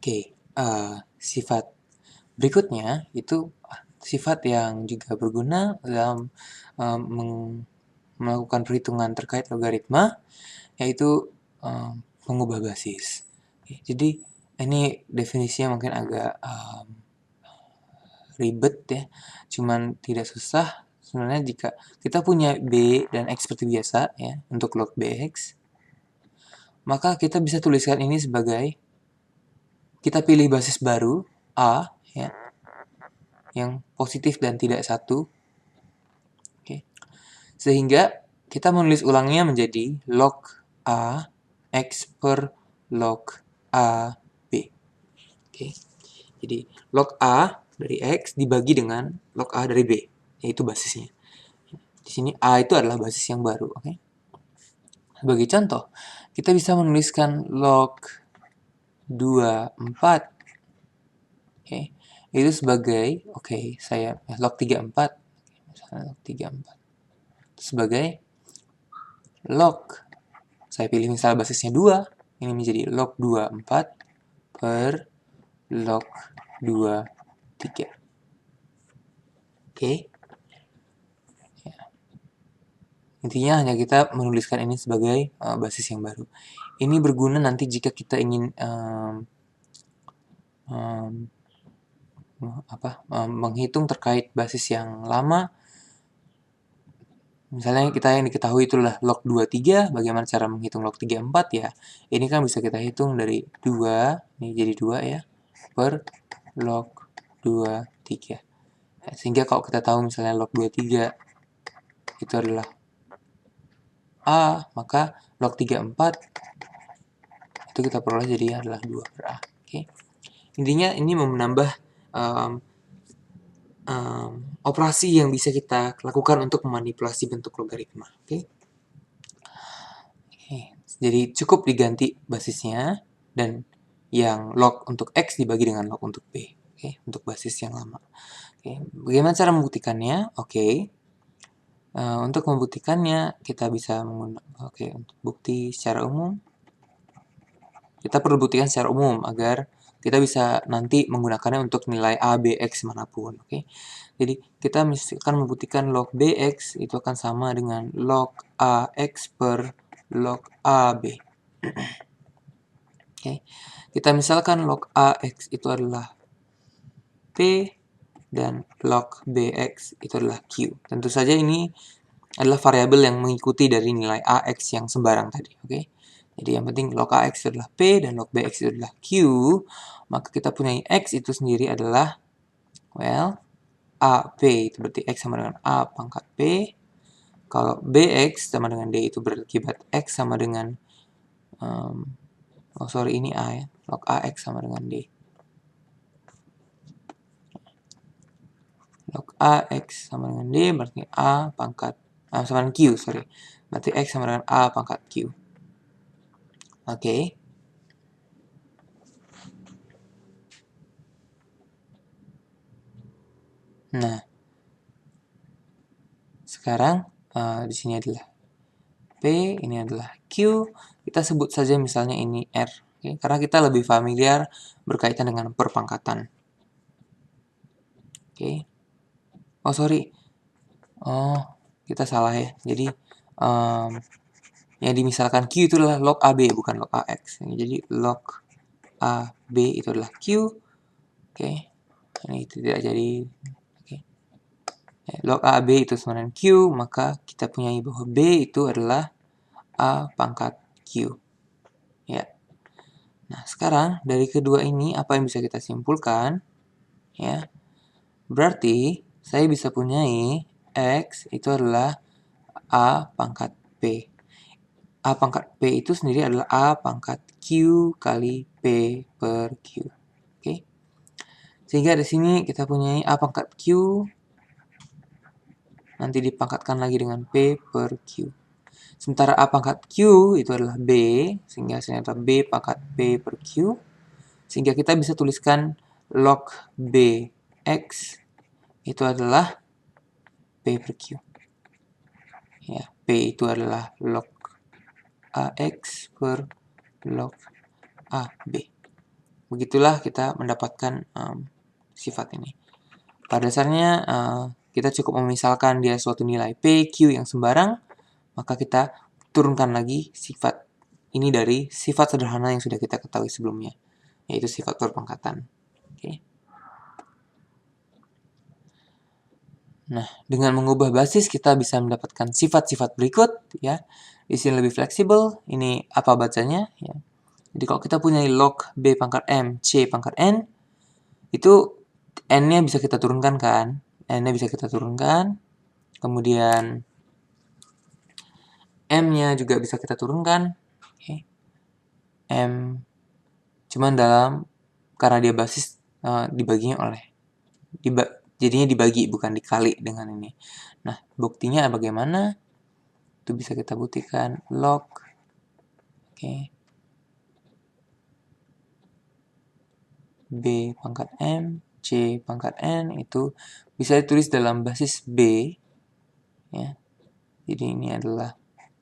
Oke, sifat berikutnya itu sifat yang juga berguna dalam melakukan perhitungan terkait logaritma, yaitu mengubah basis. Oke, jadi ini definisinya mungkin agak ribet ya, cuman tidak susah. Sebenarnya jika kita punya B dan X seperti biasa ya, untuk log BX, maka kita bisa tuliskan ini sebagai, kita pilih basis baru, A, ya, yang positif dan tidak satu. Oke. Sehingga kita menulis ulangnya menjadi log A X per log A B. Oke. Jadi log A dari X dibagi dengan log A dari B, yaitu basisnya. Di sini A itu adalah basis yang baru. Oke. Sebagai contoh, kita bisa menuliskan log 24. Oke. Itu sebagai, saya log 34. Misalnya log 34. Sebagai log, saya pilih misal basisnya 2, ini menjadi log 24 per log 23. Oke. Ya. Intinya hanya kita menuliskan ini sebagai basis yang baru. Ini berguna nanti jika kita ingin menghitung terkait basis yang lama. Misalnya yang diketahui itulah log 23, bagaimana cara menghitung log 34 ya. Ini kan bisa kita hitung dari 2, ini jadi 2 ya, per log 23. Ya, sehingga kalau kita tahu misalnya log 23 itu adalah A, maka log 34 itu kita peroleh jadi adalah 2 per A. Oke. Intinya ini menambah operasi yang bisa kita lakukan untuk memanipulasi bentuk logaritma. Oke. Jadi cukup diganti basisnya dan yang log untuk X dibagi dengan log untuk B. Oke, untuk basis yang lama. Oke, bagaimana cara membuktikannya? Oke. Untuk membuktikannya kita bisa menggunakan untuk bukti secara umum. Kita perlu buktikan secara umum agar kita bisa nanti menggunakannya untuk nilai A, B, X manapun. Oke. Jadi kita misalkan membuktikan log BX itu akan sama dengan log AX per log AB. Oke. Kita misalkan log AX itu adalah P dan log BX itu adalah Q. Tentu saja ini adalah variabel yang mengikuti dari nilai AX yang sembarang tadi. Oke. Jadi yang penting log AX itu adalah P dan log BX itu adalah Q. Maka kita punya X itu sendiri adalah, AP itu berarti X sama dengan A pangkat P. Kalau BX sama dengan D itu berakibat X sama dengan, ini A ya. Log AX sama dengan D. Log AX sama dengan D berarti A pangkat, sama dengan Q, berarti X sama dengan A pangkat Q. Oke. Nah, sekarang di sini adalah P, ini adalah Q. Kita sebut saja misalnya ini R. Oke, karena kita lebih familiar berkaitan dengan perpangkatan. Oke. Kita salah ya. Jadi yang dimisalkan Q itu adalah log AB bukan log AX. Jadi log AB itu adalah Q. Oke. Ini tidak jadi. Oke. Log AB itu sama dengan Q, maka kita punya bahwa B itu adalah A pangkat Q. Ya. Nah, sekarang dari kedua ini apa yang bisa kita simpulkan? Ya. Berarti saya bisa punyai X itu adalah A pangkat P. A pangkat P itu sendiri adalah A pangkat Q kali P per Q. Oke. Sehingga di sini kita punyai A pangkat Q nanti dipangkatkan lagi dengan P per Q. Sementara A pangkat Q itu adalah B, sehingga hasilnya adalah B pangkat P per Q. Sehingga kita bisa tuliskan log BX itu adalah P per Q. Ya, P itu adalah log AX per log AB. begitulah kita mendapatkan sifat ini. Pada dasarnya kita cukup memisalkan dia suatu nilai P, Q yang sembarang, maka kita turunkan lagi sifat ini dari sifat sederhana yang sudah kita ketahui sebelumnya, yaitu sifat berpangkatan. Oke. Nah, dengan mengubah basis kita bisa mendapatkan sifat-sifat berikut ya. Di sini lebih fleksibel. Ini apa bacanya ya. Jadi kalau kita punya log B pangkat M, C pangkat N, itu N-nya bisa kita turunkan kan? N-nya bisa kita turunkan. Kemudian M-nya juga bisa kita turunkan. Oke. M cuman karena dia basis dibaginya oleh jadinya dibagi bukan dikali dengan ini. Nah, buktinya bagaimana? Itu bisa kita buktikan log B pangkat M, C pangkat N itu bisa ditulis dalam basis B ya. Jadi ini adalah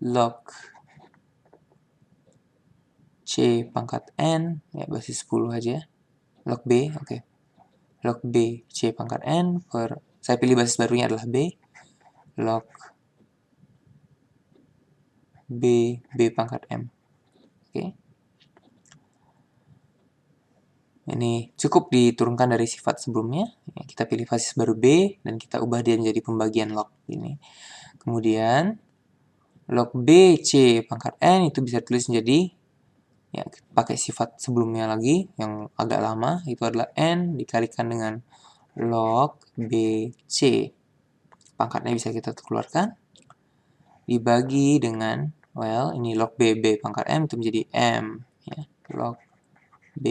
log C pangkat N ya, basis 10 aja. Log B, oke. Log B C pangkat N saya pilih basis barunya adalah B. Log B pangkat M. Oke. Ini cukup diturunkan dari sifat sebelumnya. Ya, kita pilih basis baru B dan kita ubah dia menjadi pembagian log ini. Kemudian log B C pangkat N itu bisa tulis menjadi ya pakai sifat sebelumnya lagi yang agak lama, itu adalah N dikalikan dengan log B C. Pangkatnya bisa kita keluarkan. Dibagi dengan ini log B pangkat M itu menjadi M ya, log B.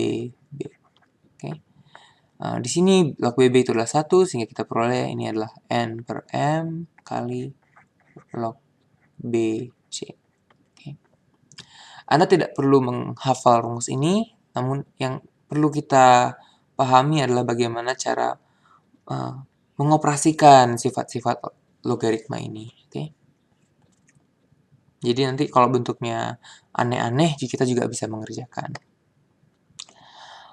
Oke. Di sini log BB itu adalah 1, sehingga kita peroleh ini adalah N per M kali log BC. Oke. Anda tidak perlu menghafal rumus ini, namun yang perlu kita pahami adalah bagaimana cara mengoperasikan sifat-sifat logaritma ini. Oke. Jadi nanti kalau bentuknya aneh-aneh, kita juga bisa mengerjakan.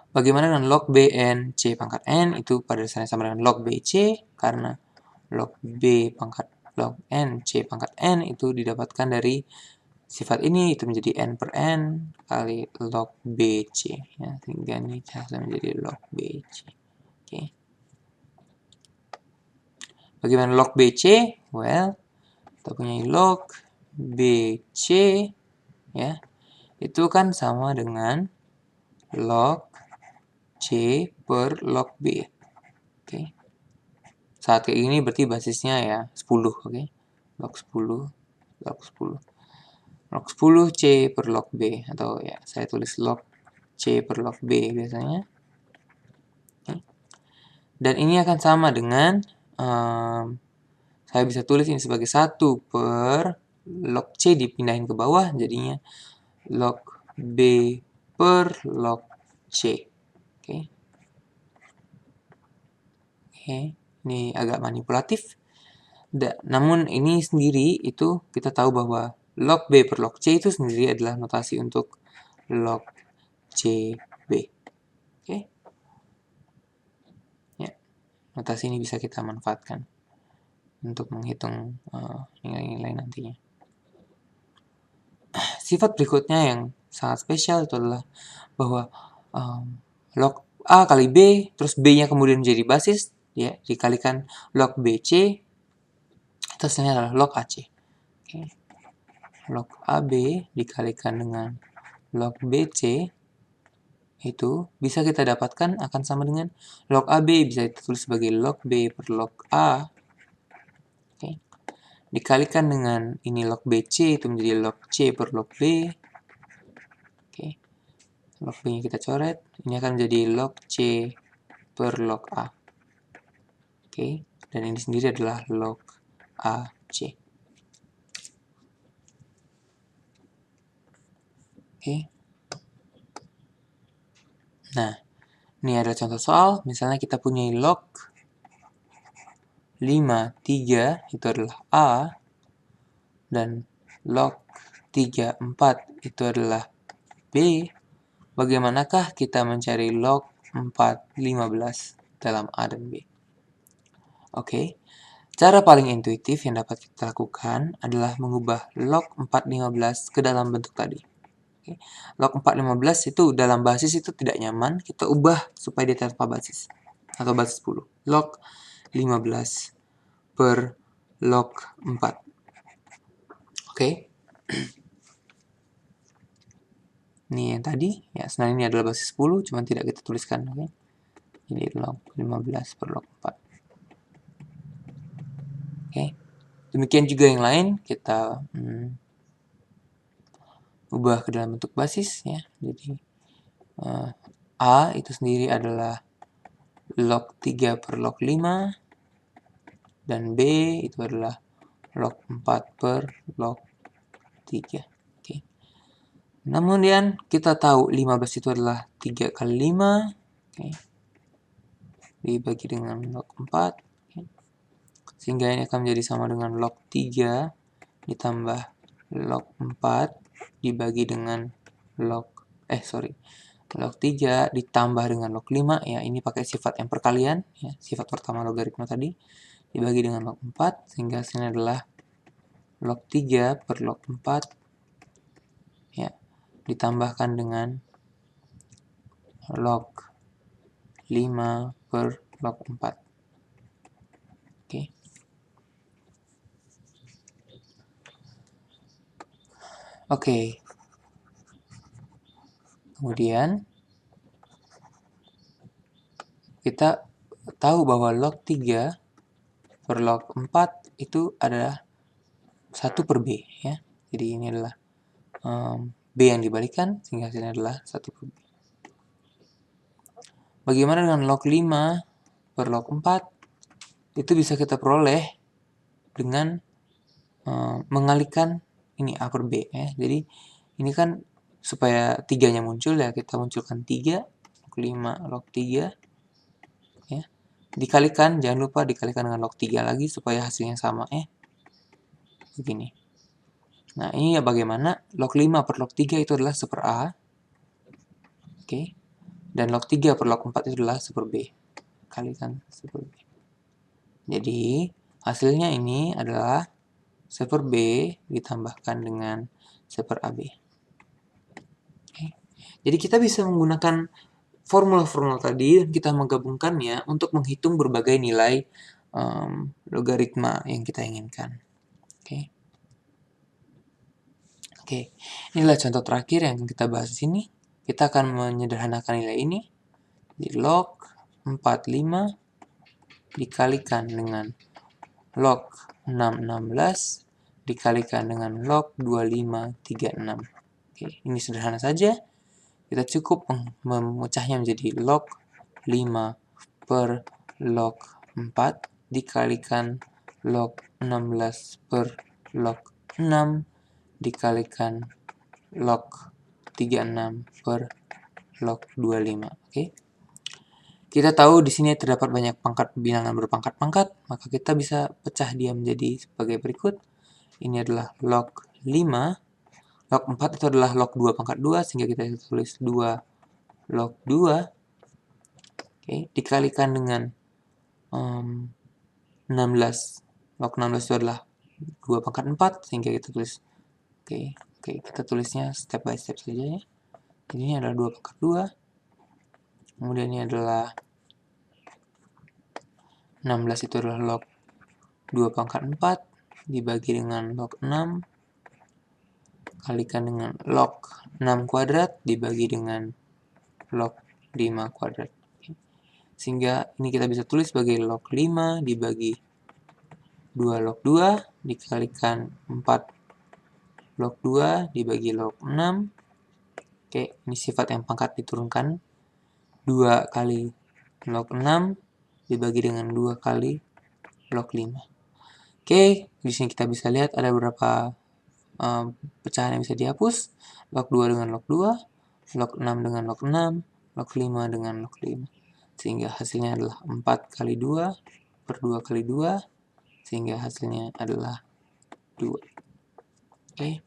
Bagaimana dengan log Bn C pangkat N itu pada dasarnya sama dengan log Bc, karena log B pangkat log N C pangkat N itu didapatkan dari sifat ini, itu menjadi N per N kali log Bc ya, sehingga ini hasilnya menjadi log Bc. Oke. Bagaimana log Bc? Well, kita punya log Bc ya, itu kan sama dengan log C per log B. Oke. Saat kayak gini berarti basisnya ya 10, oke. Log 10, log 10. Log 10 C per log B, atau ya saya tulis log C per log B biasanya. Oke. Dan ini akan sama dengan saya bisa tulis ini sebagai 1 per log C dipindahin ke bawah, jadinya log B per log C. Oke. Ini agak manipulatif. Namun ini sendiri itu kita tahu bahwa log B per log C itu sendiri adalah notasi untuk log CB. Oke. Ya, notasi ini bisa kita manfaatkan untuk menghitung nilai-nilai nantinya. Sifat berikutnya yang sangat spesial itu adalah bahwa log A kali B, terus B-nya kemudian menjadi basis, ya, dikalikan log BC, itu hasilnya adalah log AC. Oke. Log AB dikalikan dengan log BC, itu bisa kita dapatkan akan sama dengan log AB bisa ditulis sebagai log B per log A. Oke. Dikalikan dengan ini log BC, itu menjadi log C per log B. Oke. Log B-nya kita coret, ini akan menjadi log C per log A. Oke, dan ini sendiri adalah log AC. Oke. Nah, ini ada contoh soal, misalnya kita punya log 5, 3 itu adalah A, dan log 3, 4 itu adalah B, bagaimanakah kita mencari log 415 dalam A dan B? Oke, cara paling intuitif yang dapat kita lakukan adalah mengubah log 415 ke dalam bentuk tadi. Oke. Log 415 itu dalam basis itu tidak nyaman, kita ubah supaya dia tanpa basis atau basis 10. Log 15 per log 4. Oke. Ini yang tadi, ya sebenarnya ini adalah basis 10, cuma tidak kita tuliskan. Oke. Jadi log 15 per log 4. Oke. Demikian juga yang lain, kita ubah ke dalam bentuk basis ya. Jadi A itu sendiri adalah log 3 per log 5 dan B itu adalah log 4 per log 3. Oke. Namun kita tahu 15 itu adalah 3 kali 5. Oke. Dibagi dengan log 4. Sehingga ini akan menjadi sama dengan log 3 ditambah log 4 dibagi dengan log 3 ditambah dengan log 5 ya, ini pakai sifat yang perkalian ya, sifat pertama logaritma tadi dibagi dengan log 4 sehingga hasilnya adalah log 3 per log 4 ya ditambahkan dengan log 5 per log 4. Oke. Oke. Kemudian kita tahu bahwa log 3 per log 4 itu adalah 1 per B ya. Jadi ini adalah B yang dibalikan sehingga hasilnya adalah 1 per B. Bagaimana dengan log 5 per log 4? Itu bisa kita peroleh dengan mengalihkan ini A per B ya. Jadi ini kan supaya 3-nya muncul ya, kita munculkan 3 log 5 log 3 ya. Dikalikan, jangan lupa dikalikan dengan log 3 lagi supaya hasilnya sama ya. Begini. Nah, ini ya bagaimana log 5 per log 3 itu adalah 1 per A. Oke. Dan log 3 per log 4 itu adalah 1 per B. Kalikan 1 per B. Jadi, hasilnya ini adalah 1 per B ditambahkan dengan 1 per AB. Oke. Jadi kita bisa menggunakan formula-formula tadi dan kita menggabungkannya untuk menghitung berbagai nilai logaritma yang kita inginkan. Oke. Oke, inilah contoh terakhir yang kita bahas di sini. Kita akan menyederhanakan nilai ini. Di log 45 dikalikan dengan log 616 dikalikan dengan log 2536. Oke, ini sederhana saja. Kita cukup memecahnya menjadi log 5 per log 4 dikalikan log 16 per log 6 dikalikan log 36 per log 25. Oke. Kita tahu di sini terdapat banyak pangkat bilangan berpangkat-pangkat, maka kita bisa pecah dia menjadi sebagai berikut. Ini adalah log 5. Log 4 itu adalah log 2 pangkat 2, sehingga kita tulis 2 log 2. Oke, dikalikan dengan 16. Log 16 itu adalah 2 pangkat 4, sehingga kita tulis Oke, kita tulisnya step by step saja ya. Jadi ini adalah 2 pangkat 2. Kemudian ini adalah 16 itu adalah log 2 pangkat 4 dibagi dengan log 6 kalikan dengan log 6 kuadrat dibagi dengan log 5 kuadrat. Sehingga ini kita bisa tulis sebagai log 5 dibagi 2 log 2 dikalikan 4 log 2 dibagi log 6. Oke, ini sifat yang pangkat diturunkan. 2 kali log 6 dibagi dengan 2 kali log 5. Oke, di sini kita bisa lihat ada beberapa pecahan yang bisa dihapus. Log 2 dengan log 2, log 6 dengan log 6, log 5 dengan log 5. Sehingga hasilnya adalah 4 kali 2 per 2 kali 2, sehingga hasilnya adalah 2. Oke.